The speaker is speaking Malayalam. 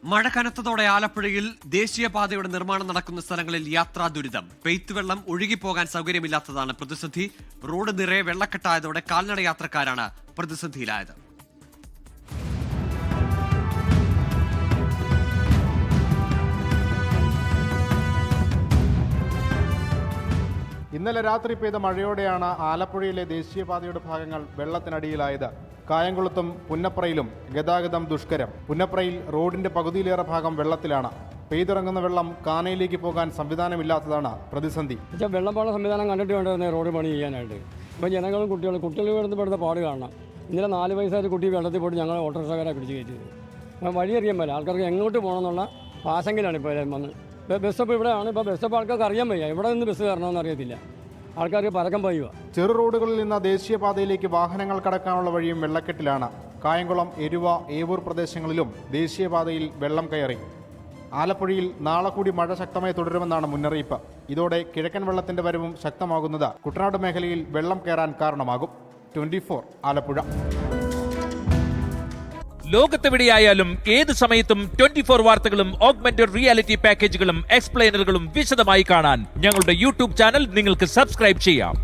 മഴ കനത്തതോടെ ആലപ്പുഴയിൽ ദേശീയപാതയുടെ നിർമ്മാണം നടക്കുന്ന സ്ഥലങ്ങളിൽ യാത്രാ ദുരിതം. പെയ്ത്തുവെള്ളം ഒഴുകിപ്പോകാൻ സൗകര്യമില്ലാത്തതാണ് പ്രതിസന്ധി. റോഡ് നിറയെ വെള്ളക്കെട്ടായതോടെ കാൽനട യാത്രക്കാരാണ് പ്രതിസന്ധിയിലായത്. ഇന്നലെ രാത്രി പെയ്ത മഴയോടെയാണ് ആലപ്പുഴയിലെ ദേശീയപാതയുടെ ഭാഗങ്ങൾ വെള്ളത്തിനടിയിലായത്. കായംകുളത്തും പുന്നപ്രയിലും ഗതാഗതം ദുഷ്കരം. പുന്നപ്രയിൽ റോഡിന്റെ പകുതിയിലേറെ ഭാഗം വെള്ളത്തിലാണ്. പെയ്തിറങ്ങുന്ന വെള്ളം കാനയിലേക്ക് പോകാൻ സംവിധാനമില്ലാത്തതാണ് പ്രതിസന്ധി. വെള്ളം പോകാൻ സംവിധാനം കണ്ടിട്ട് വേണ്ടത് റോഡ് പണി ചെയ്യാനായിട്ട്. ഇപ്പം ജനങ്ങളും കുട്ടികൾ പെടുന്ന പാട് കാണണം. ഇന്നലെ 4 വയസ്സായിട്ട് കുട്ടി വെള്ളത്തിൽ പോയിട്ട് ഞങ്ങൾ ഓട്ടോറിക്ഷക്കാരെ പിടിച്ച് കയറ്റിയത്. വഴി അറിയാൻ പറ്റില്ല. ആൾക്കാർക്ക് എങ്ങോട്ട് പോകണമെന്നുള്ള ആശങ്കയിലാണ് ഇപ്പോൾ വന്ന്. ബസ് സ്റ്റോപ്പ് ഇവിടെയാണ്. ഇപ്പോൾ ബസ് സ്റ്റോപ്പ് ആൾക്കാർക്ക് അറിയാൻ വയ്യ. ഇവിടെ നിന്ന് ബസ് കയറണമെന്ന് അറിയത്തില്ല. ആൾക്കാർക്ക് പരക്കം പയ്യുക. ചെറു റോഡുകളിൽ നിന്ന് ദേശീയപാതയിലേക്ക് വാഹനങ്ങൾ കടക്കാനുള്ള വഴിയും വെള്ളക്കെട്ടിലാണ്. കായംകുളം, എരുവ, ഏവൂർ പ്രദേശങ്ങളിലും ദേശീയപാതയിൽ വെള്ളം കയറി. ആലപ്പുഴയിൽ നാളെ കൂടി മഴ ശക്തമായി തുടരുമെന്നാണ് മുന്നറിയിപ്പ്. ഇതോടെ കിഴക്കൻ വെള്ളത്തിന്റെ വരവും ശക്തമാകുന്നത് കുട്ടനാട് മേഖലയിൽ വെള്ളം കയറാൻ കാരണമാകും. 24 ആലപ്പുഴ. ലോകത്തെവിടെയായാലും ഏത് സമയത്തും 24 വാർത്തകളും ഓഗ്മെന്റഡ് റിയാലിറ്റി പാക്കേജുകളും എക്സ്പ്ലെയിനറുകളും വിശദമായി കാണാൻ ഞങ്ങളുടെ യൂട്യൂബ് ചാനൽ നിങ്ങൾക്ക് സബ്സ്ക്രൈബ് ചെയ്യാം.